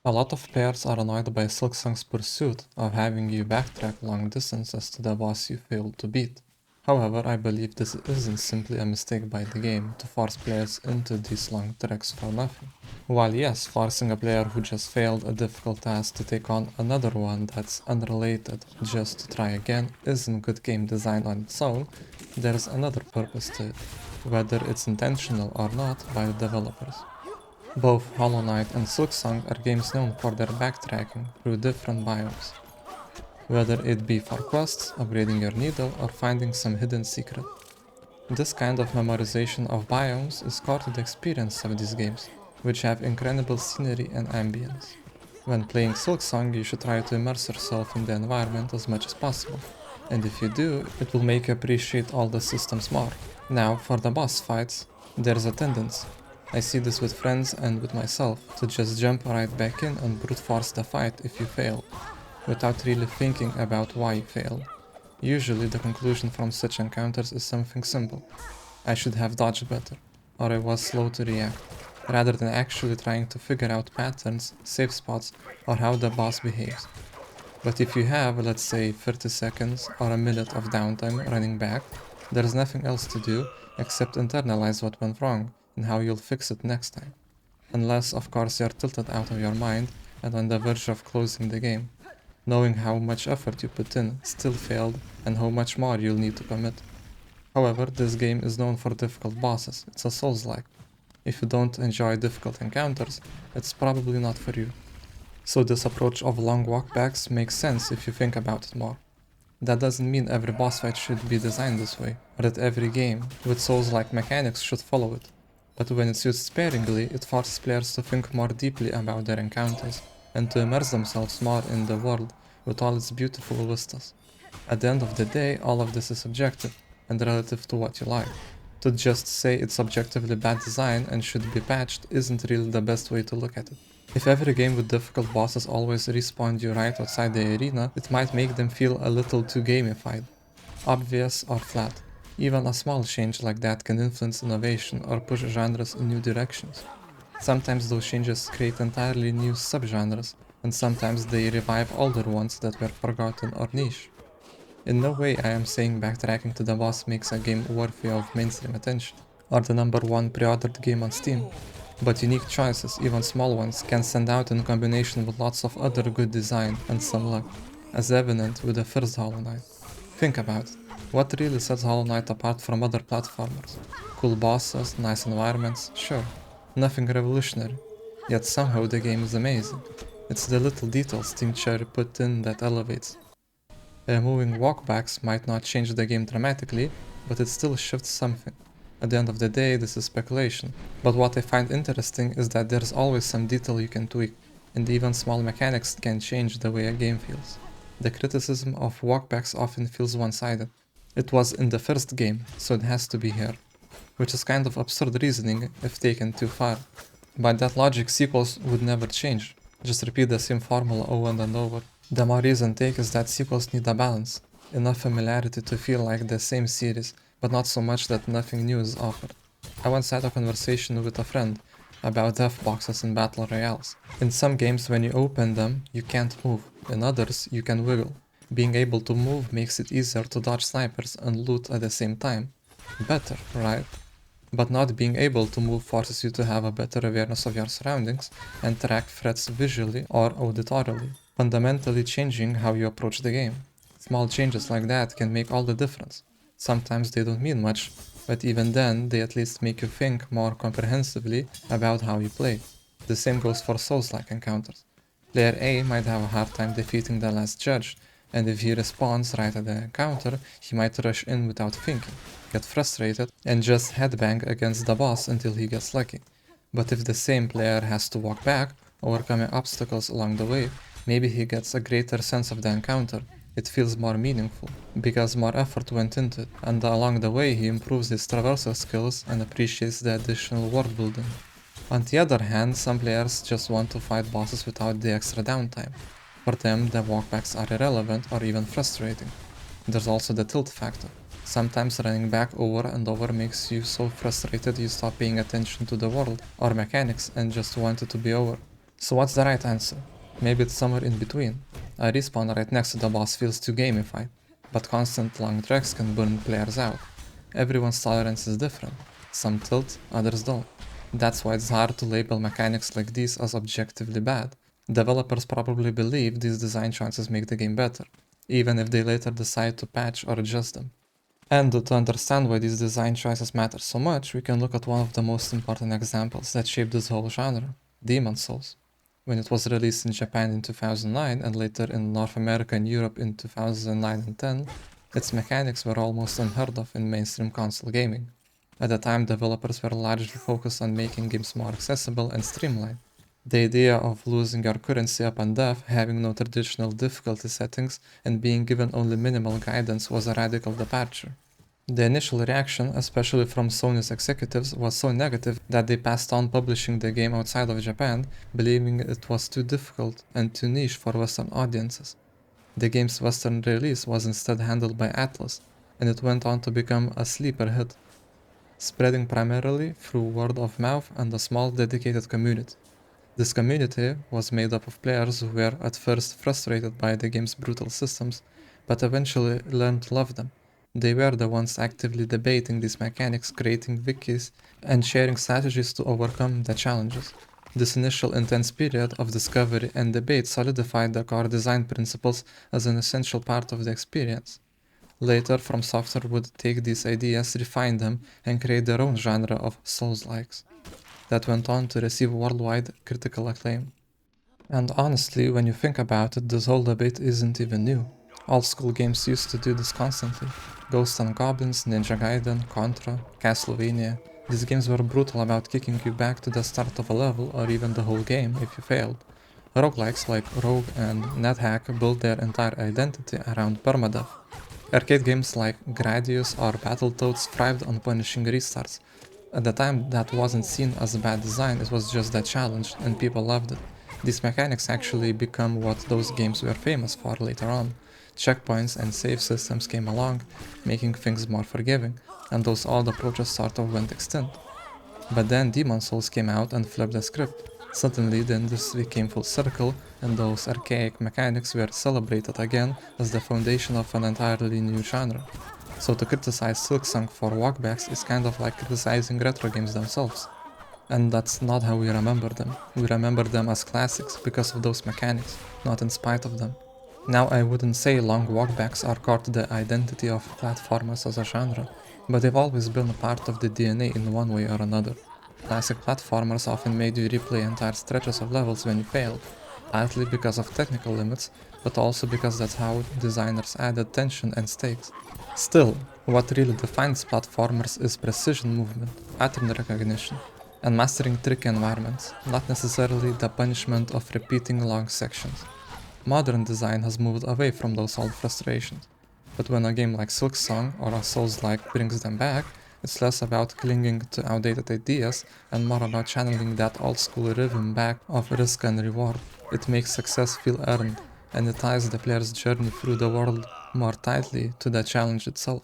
A lot of players are annoyed by Silksong's pursuit of having you backtrack long distances to the boss you failed to beat. However, I believe this isn't simply a mistake by the game to force players into these long treks for nothing. While yes, forcing a player who just failed a difficult task to take on another one that's unrelated just to try again isn't good game design on its own, there's another purpose to it, whether it's intentional or not by the developers. Both Hollow Knight and Silksong are games known for their backtracking through different biomes, whether it be for quests, upgrading your needle, or finding some hidden secret. This kind of memorization of biomes is core to the experience of these games, which have incredible scenery and ambience. When playing Silksong, you should try to immerse yourself in the environment as much as possible, and if you do, it will make you appreciate all the systems more. Now, for the boss fights, there's a tendency, I see this with friends and with myself, to just jump right back in and brute force the fight if you fail, without really thinking about why you failed. Usually the conclusion from such encounters is something simple. I should have dodged better, or I was slow to react, rather than actually trying to figure out patterns, safe spots, or how the boss behaves. But if you have, let's say, 30 seconds or a minute of downtime running back, there's nothing else to do except internalize what went wrong and how you'll fix it next time. Unless, of course, you're tilted out of your mind and on the verge of closing the game, knowing how much effort you put in, still failed, and how much more you'll need to commit. However, this game is known for difficult bosses, it's a Souls-like. If you don't enjoy difficult encounters, it's probably not for you. So this approach of long walkbacks makes sense if you think about it more. That doesn't mean every boss fight should be designed this way, or that every game with Souls-like mechanics should follow it. But when it's used sparingly, it forces players to think more deeply about their encounters, and to immerse themselves more in the world with all its beautiful vistas. At the end of the day, all of this is subjective, and relative to what you like. To just say it's objectively bad design and should be patched isn't really the best way to look at it. If every game with difficult bosses always respawned you right outside the arena, it might make them feel a little too gamified, obvious or flat. Even a small change like that can influence innovation or push genres in new directions. Sometimes those changes create entirely new subgenres, and sometimes they revive older ones that were forgotten or niche. In no way I am saying backtracking to the boss makes a game worthy of mainstream attention, or the #1 pre-ordered game on Steam, but unique choices, even small ones, can stand out in combination with lots of other good design and some luck, as evident with the first Hollow Knight. Think about it. What really sets Hollow Knight apart from other platformers? Cool bosses, nice environments, sure. Nothing revolutionary. Yet somehow the game is amazing. It's the little details Team Cherry put in that elevates. Removing walkbacks might not change the game dramatically, but it still shifts something. At the end of the day, this is speculation, but what I find interesting is that there's always some detail you can tweak, and even small mechanics can change the way a game feels. The criticism of walkbacks often feels one-sided. It was in the first game, so it has to be here. Which is kind of absurd reasoning if taken too far. By that logic, sequels would never change, just repeat the same formula over and over. The more reason take is that sequels need a balance, enough familiarity to feel like the same series, but not so much that nothing new is offered. I once had a conversation with a friend about death boxes in battle royales. In some games when you open them, you can't move, in others you can wiggle. Being able to move makes it easier to dodge snipers and loot at the same time. Better, right? But not being able to move forces you to have a better awareness of your surroundings and track threats visually or auditorily, fundamentally changing how you approach the game. Small changes like that can make all the difference. Sometimes they don't mean much, but even then they at least make you think more comprehensively about how you play. The same goes for Souls-like encounters. Player A might have a hard time defeating the last judge, and if he responds right at the encounter, he might rush in without thinking, get frustrated, and just headbang against the boss until he gets lucky. But if the same player has to walk back, overcoming obstacles along the way, maybe he gets a greater sense of the encounter. It feels more meaningful, because more effort went into it, and along the way he improves his traversal skills and appreciates the additional world building. On the other hand, some players just want to fight bosses without the extra downtime. For them, the walkbacks are irrelevant or even frustrating. There's also the tilt factor. Sometimes running back over and over makes you so frustrated you stop paying attention to the world or mechanics and just want it to be over. So what's the right answer? Maybe it's somewhere in between. A respawn right next to the boss feels too gamified, but constant long treks can burn players out. Everyone's tolerance is different. Some tilt, others don't. That's why it's hard to label mechanics like these as objectively bad. Developers probably believe these design choices make the game better, even if they later decide to patch or adjust them. And to understand why these design choices matter so much, we can look at one of the most important examples that shaped this whole genre, Demon's Souls. When it was released in Japan in 2009 and later in North America and Europe in 2009 and 10, its mechanics were almost unheard of in mainstream console gaming. At the time, developers were largely focused on making games more accessible and streamlined. The idea of losing your currency upon death, having no traditional difficulty settings, and being given only minimal guidance was a radical departure. The initial reaction, especially from Sony's executives, was so negative that they passed on publishing the game outside of Japan, believing it was too difficult and too niche for Western audiences. The game's Western release was instead handled by Atlas, and it went on to become a sleeper hit, spreading primarily through word of mouth and a small dedicated community. This community was made up of players who were at first frustrated by the game's brutal systems, but eventually learned to love them. They were the ones actively debating these mechanics, creating wikis, and sharing strategies to overcome the challenges. This initial intense period of discovery and debate solidified the core design principles as an essential part of the experience. Later, From Software would take these ideas, refine them, and create their own genre of Souls-likes that went on to receive worldwide critical acclaim. And honestly, when you think about it, this whole debate isn't even new. Old school games used to do this constantly. Ghosts and Goblins, Ninja Gaiden, Contra, Castlevania. These games were brutal about kicking you back to the start of a level or even the whole game if you failed. Roguelikes like Rogue and NetHack built their entire identity around permadeath. Arcade games like Gradius or Battletoads thrived on punishing restarts. At the time, that wasn't seen as a bad design, it was just a challenge, and people loved it. These mechanics actually become what those games were famous for later on. Checkpoints and save systems came along, making things more forgiving, and those old approaches sort of went extinct. But then Demon's Souls came out and flipped the script. Suddenly the industry came full circle, and those archaic mechanics were celebrated again as the foundation of an entirely new genre. So to criticize Silksong for walkbacks is kind of like criticizing retro games themselves. And that's not how we remember them. We remember them as classics because of those mechanics, not in spite of them. Now I wouldn't say long walkbacks are core to the identity of platformers as a genre, but they've always been a part of the DNA in one way or another. Classic platformers often made you replay entire stretches of levels when you failed, partly because of technical limits, but also because that's how designers added tension and stakes. Still, what really defines platformers is precision movement, pattern recognition, and mastering tricky environments, not necessarily the punishment of repeating long sections. Modern design has moved away from those old frustrations, but when a game like Silksong or a Souls-like brings them back, it's less about clinging to outdated ideas and more about channeling that old-school rhythm back of risk and reward. It makes success feel earned, and it ties the player's journey through the world more tightly to the challenge itself.